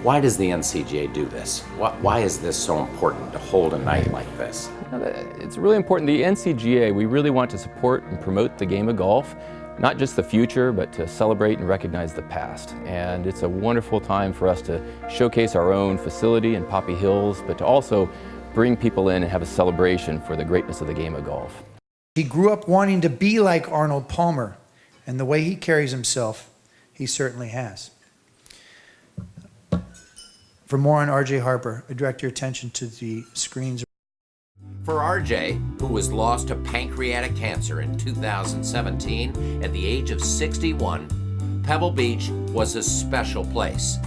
Why does the NCGA do this? Why is this so important to hold a night like this? It's really important. The NCGA, we really want to support and promote the game of golf, not just the future, but to celebrate and recognize the past. And it's a wonderful time for us to showcase our own facility in Poppy Hills, but to also bring people in and have a celebration for the greatness of the game of golf. He grew up wanting to be like Arnold Palmer, and the way he carries himself, he certainly has. For more on R.J. Harper, I direct your attention to the screens. For RJ, who was lost to pancreatic cancer in 2017 at the age of 61, Pebble Beach was a special place.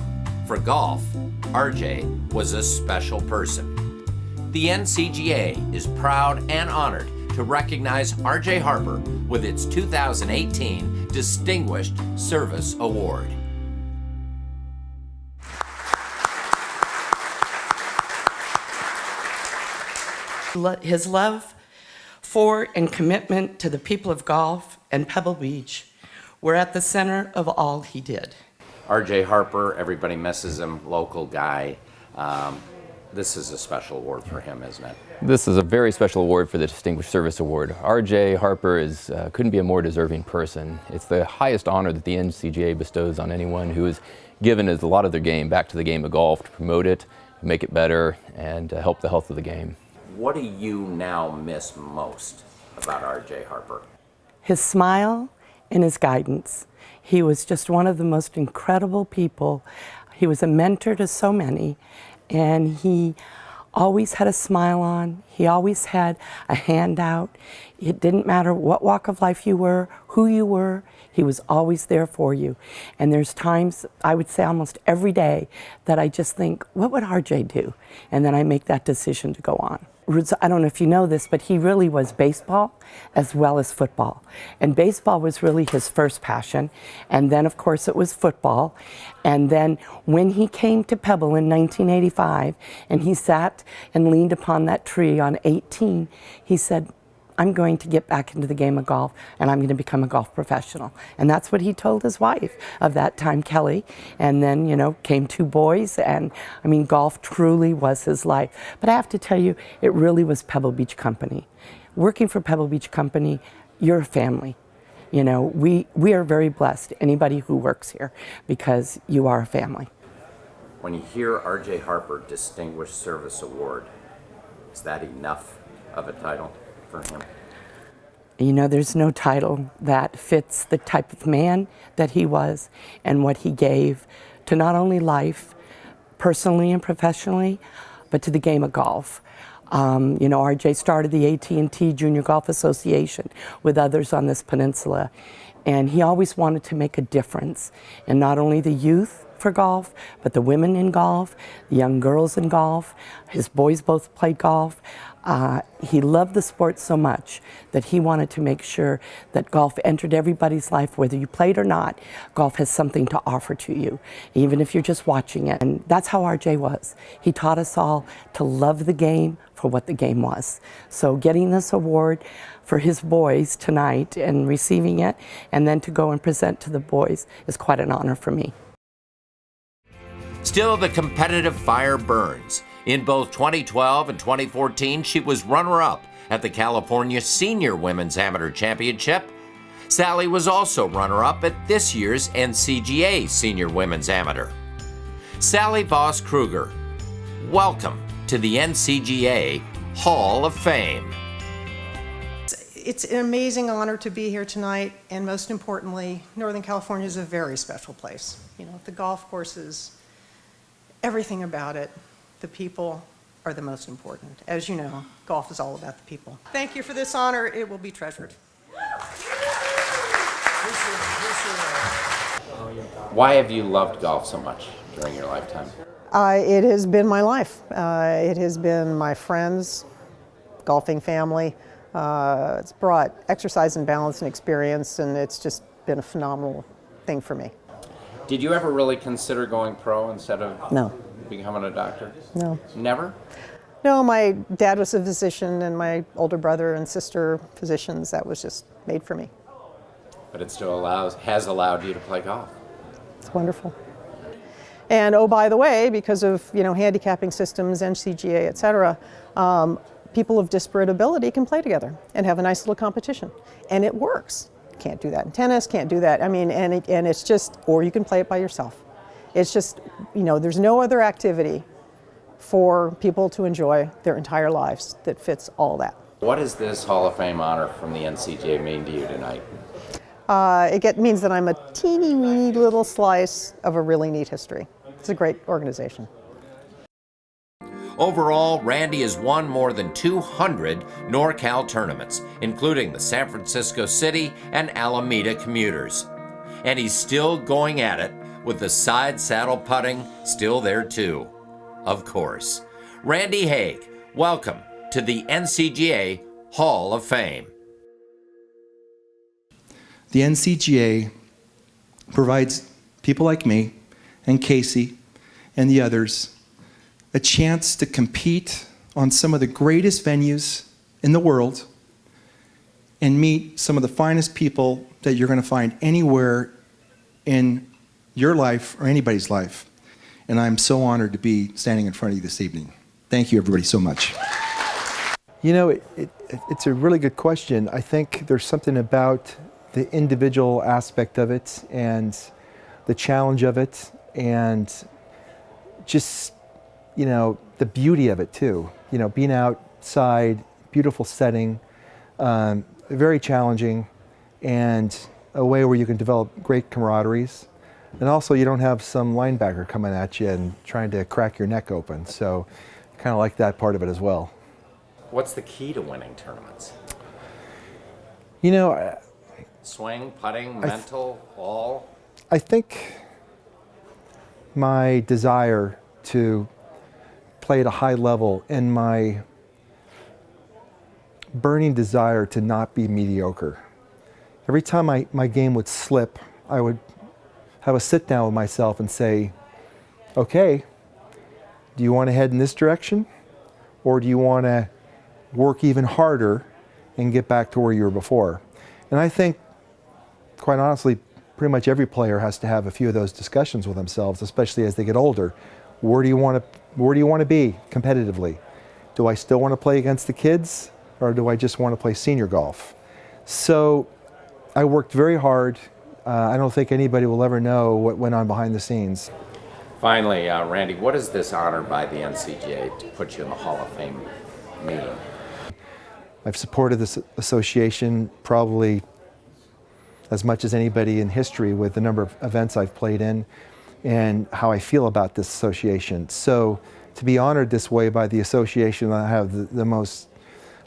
For golf, RJ was a special person. The NCGA is proud and honored to recognize RJ Harper with its 2018 Distinguished Service Award. His love for and commitment to the people of golf and Pebble Beach were at the center of all he did. RJ Harper, everybody misses him, local guy. This is a special award for him, isn't it? This is a very special award for the Distinguished Service Award. RJ Harper couldn't be a more deserving person. It's the highest honor that the NCGA bestows on anyone who has given a lot of their game back to the game of golf to promote it, make it better, and help the health of the game. What do you now miss most about RJ Harper? His smile and his guidance. He was just one of the most incredible people. He was a mentor to so many, and he always had a smile on. He always had a hand out. It didn't matter what walk of life you were, who you were, he was always there for you. And there's times, I would say almost every day, that I just think, what would RJ do? And then I make that decision to go on. I don't know if you know this, but he really was baseball as well as football. And baseball was really his first passion. And then, of course, it was football. And then when he came to Pebble in 1985, and he sat and leaned upon that tree on 18, he said, I'm going to get back into the game of golf, and I'm going to become a golf professional. And that's what he told his wife of that time, Kelly. And then, you know, came two boys, and I mean, golf truly was his life. But I have to tell you, it really was Pebble Beach Company. Working for Pebble Beach Company, you're a family. You know, we are very blessed, anybody who works here, because you are a family. When you hear RJ Harper Distinguished Service Award, is that enough of a title for him? You know, there's no title that fits the type of man that he was and what he gave to not only life, personally and professionally, but to the game of golf. You know, RJ started the AT&T Junior Golf Association with others on this peninsula, and he always wanted to make a difference in not only the youth for golf, but the women in golf, the young girls in golf. His boys both played golf. He loved the sport so much that he wanted to make sure that golf entered everybody's life, whether you played or not. Golf has something to offer to you, even if you're just watching it. And that's how RJ was. He taught us all to love the game for what the game was. So getting this award for his boys tonight and receiving it, and then to go and present to the boys, is quite an honor for me. Still, the competitive fire burns. In both 2012 and 2014, she was runner-up at the California Senior Women's Amateur Championship. Sally was also runner-up at this year's NCGA Senior Women's Amateur. Sally Voss Kruger, welcome to the NCGA Hall of Fame. It's an amazing honor to be here tonight, and most importantly, Northern California is a very special place. You know, the golf courses, everything about it, the people are the most important. As you know, golf is all about the people. Thank you for this honor. It will be treasured. Why have you loved golf so much during your lifetime? It has been my life. It has been my friends, golfing family. It's brought exercise and balance and experience, and it's just been a phenomenal thing for me. Did you ever really consider going pro instead of No. becoming a doctor? No. Never? No, my dad was a physician and my older brother and sister physicians. That was just made for me. But it still has allowed you to play golf. It's wonderful. And oh, by the way, because of handicapping systems, NCGA, et cetera, people of disparate ability can play together and have a nice little competition. And it works. Can't do that in tennis, can't do that. I mean, and it's just, or you can play it by yourself. It's just, there's no other activity for people to enjoy their entire lives that fits all that. What does this Hall of Fame honor from the NCGA mean to you tonight? It means that I'm a teeny weeny little slice of a really neat history. It's a great organization. Overall, Randy has won more than 200 NorCal tournaments, including the San Francisco City and Alameda commuters. And he's still going at it with the side saddle putting still there too. Of course. Randy Haig, welcome to the NCGA Hall of Fame. The NCGA provides people like me and Casey and the others a chance to compete on some of the greatest venues in the world and meet some of the finest people that you're going to find anywhere in your life or anybody's life. And I'm so honored to be standing in front of you this evening. Thank you, everybody, so much. It's a really good question. I think there's something about the individual aspect of it and the challenge of it and just, the beauty of it too. Being outside, beautiful setting, very challenging, and a way where you can develop great camaraderies. And also you don't have some linebacker coming at you and trying to crack your neck open. So kind of like that part of it as well. What's the key to winning tournaments? Swing, putting, mental, all? I think my desire to play at a high level and my burning desire to not be mediocre. Every time my game would slip, I would have a sit down with myself and say, okay, do you want to head in this direction? Or do you want to work even harder and get back to where you were before? And I think, quite honestly, pretty much every player has to have a few of those discussions with themselves, especially as they get older. Where do you want to be competitively? Do I still want to play against the kids, or do I just want to play senior golf? So I worked very hard. I don't think anybody will ever know what went on behind the scenes. Finally, Randy, what is this honor by the NCGA to put you in the Hall of Fame meeting? I've supported this association probably as much as anybody in history with the number of events I've played in and how I feel about this association. So to be honored this way by the association that I have the most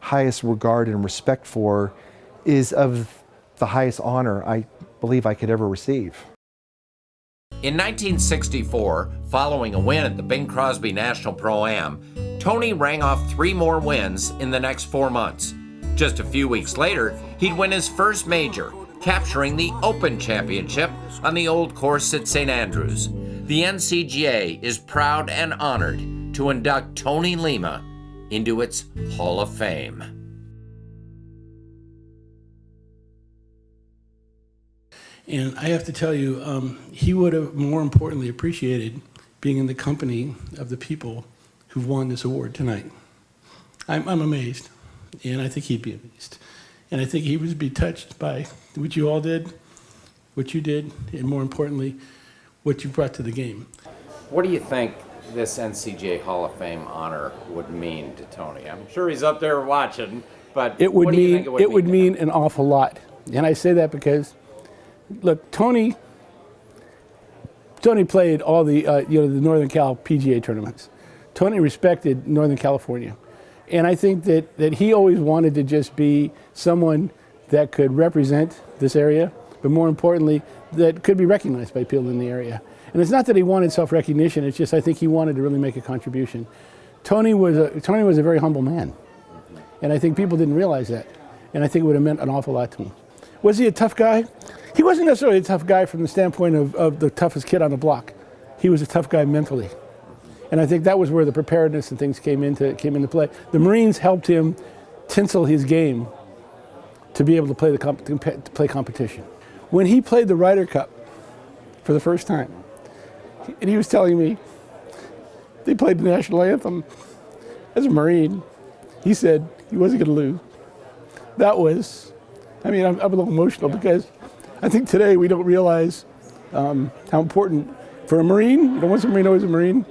highest regard and respect for is of the highest honor I believe I could ever receive. In 1964, following a win at the Bing Crosby National Pro-Am, Tony rang off 3 more wins in the next 4 months. Just a few weeks later, he'd win his first major, capturing the Open Championship on the old course at St. Andrews. The NCGA is proud and honored to induct Tony Lima into its Hall of Fame. And I have to tell you, he would have more importantly appreciated being in the company of the people who've won this award tonight. I'm amazed, and I think he'd be amazed. And I think he would be touched by what you all did, what you did, and more importantly, what you brought to the game. What do you think this NCGA Hall of Fame honor would mean to Tony? I'm sure he's up there watching, but it would what do you think it would mean an awful lot. And I say that because, look, Tony played all the the Northern Cal PGA tournaments. Tony respected Northern California. And I think that he always wanted to just be someone that could represent this area, but more importantly, that could be recognized by people in the area. And it's not that he wanted self-recognition, it's just I think he wanted to really make a contribution. Tony was a very humble man. And I think people didn't realize that. And I think it would have meant an awful lot to him. Was he a tough guy? He wasn't necessarily a tough guy from the standpoint of the toughest kid on the block. He was a tough guy mentally. And I think that was where the preparedness and things came into play. The Marines helped him tinsel his game to be able to play competition. When he played the Ryder Cup for the first time, and he was telling me they played the national anthem as a Marine. He said he wasn't going to lose. That was, I mean, I'm a little emotional because I think today we don't realize how important for a Marine, you know, once a Marine, always a Marine,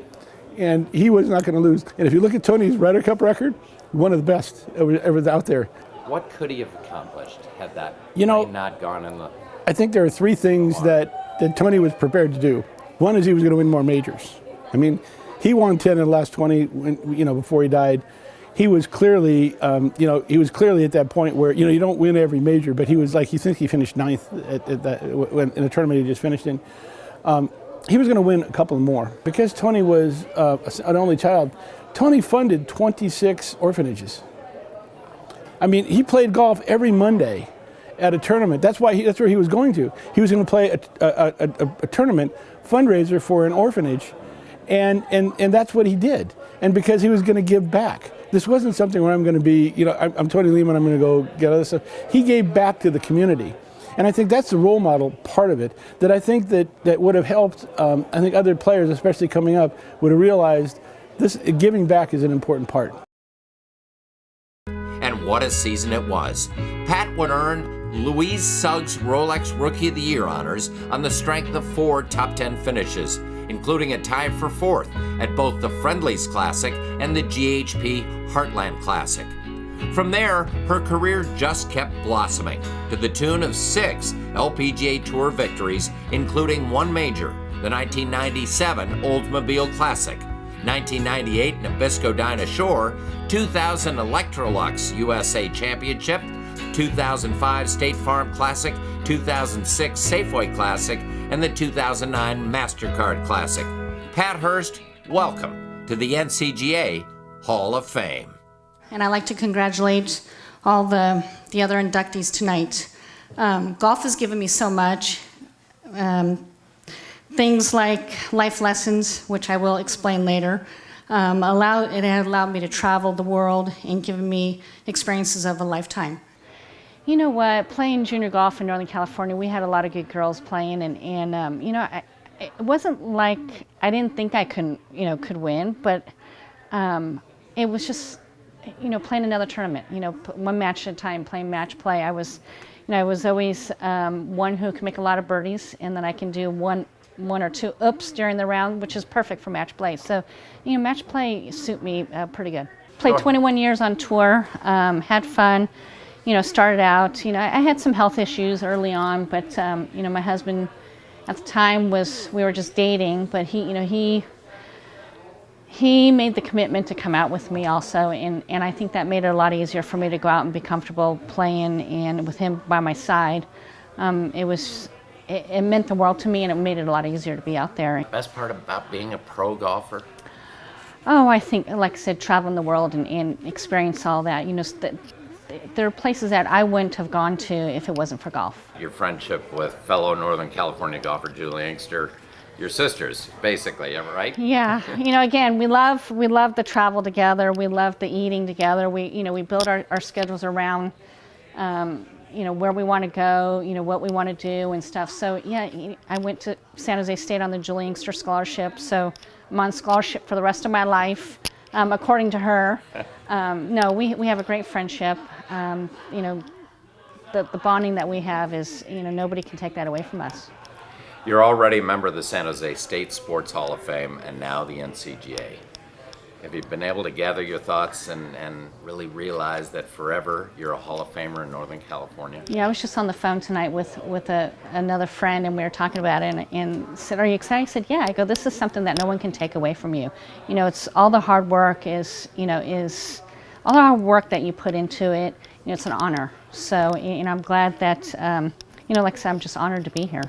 and he was not going to lose. And if you look at Tony's Ryder Cup record, one of the best ever out there. What could he have accomplished had that plane not gone in the... I think there are three things that Tony was prepared to do. One is he was going to win more majors. I mean, he won 10 in the last 20, before he died. He was clearly, he was clearly at that point where, you don't win every major, but he was like, you think he finished ninth at that, in a tournament he just finished in. He was going to win a couple more. Because Tony was an only child, Tony funded 26 orphanages. I mean, he played golf every Monday at a tournament. That's where he was going to. He was going to play a tournament fundraiser for an orphanage, and that's what he did. And because he was going to give back. This wasn't something where I'm going to be, I'm Tony Lehman, I'm going to go get other stuff. He gave back to the community. And I think that's the role model part of it, that I think that would have helped, I think other players, especially coming up, would have realized this giving back is an important part. And what a season it was. Pat would earn Louise Suggs Rolex Rookie of the Year honors on the strength of 4 top 10 finishes, including a tie for 4th at both the Friendlies Classic and the GHP Heartland Classic. From there, her career just kept blossoming to the tune of 6 LPGA Tour victories, including 1 major, the 1997 Oldsmobile Classic, 1998 Nabisco Dinah Shore, 2000 Electrolux USA Championship, 2005 State Farm Classic, 2006 Safeway Classic, and the 2009 MasterCard Classic. Pat Hurst, welcome to the NCGA Hall of Fame. And I'd like to congratulate all the other inductees tonight. Golf has given me so much. Things like life lessons, which I will explain later. It had allowed me to travel the world and given me experiences of a lifetime. You know what? Playing junior golf in Northern California, we had a lot of good girls playing, and it wasn't like I didn't think I could win, but it was just playing another tournament. One match at a time, playing match play. I was always one who can make a lot of birdies, and then I can do one or two oops during the round, which is perfect for match play. So, match play suit me pretty good. Played 21 years on tour, had fun. Started out, I had some health issues early on, but, my husband at the time we were just dating, but he made the commitment to come out with me also, and I think that made it a lot easier for me to go out and be comfortable playing, and with him by my side, it meant the world to me, and it made it a lot easier to be out there. Best part about being a pro golfer? Oh, I think, like I said, traveling the world and experience all that. There are places that I wouldn't have gone to if it wasn't for golf. Your friendship with fellow Northern California golfer Julie Inkster, your sisters, basically, am I right? Yeah, again, we love the travel together. We love the eating together. We build our schedules around, where we want to go, what we want to do and stuff. So yeah, I went to San Jose State on the Julie Inkster scholarship. So I'm on scholarship for the rest of my life, according to her. No, we have a great friendship. The bonding that we have is, nobody can take that away from us. You're already a member of the San Jose State Sports Hall of Fame and now the NCGA. Have you been able to gather your thoughts and really realize that forever you're a Hall of Famer in Northern California? Yeah, I was just on the phone tonight with another friend, and we were talking about it, and said, "Are you excited?" I said, "Yeah." I go, "This is something that no one can take away from you. It's all the hard work is all the hard work that you put into it. It's an honor. So, I'm glad that like I said, I'm just honored to be here."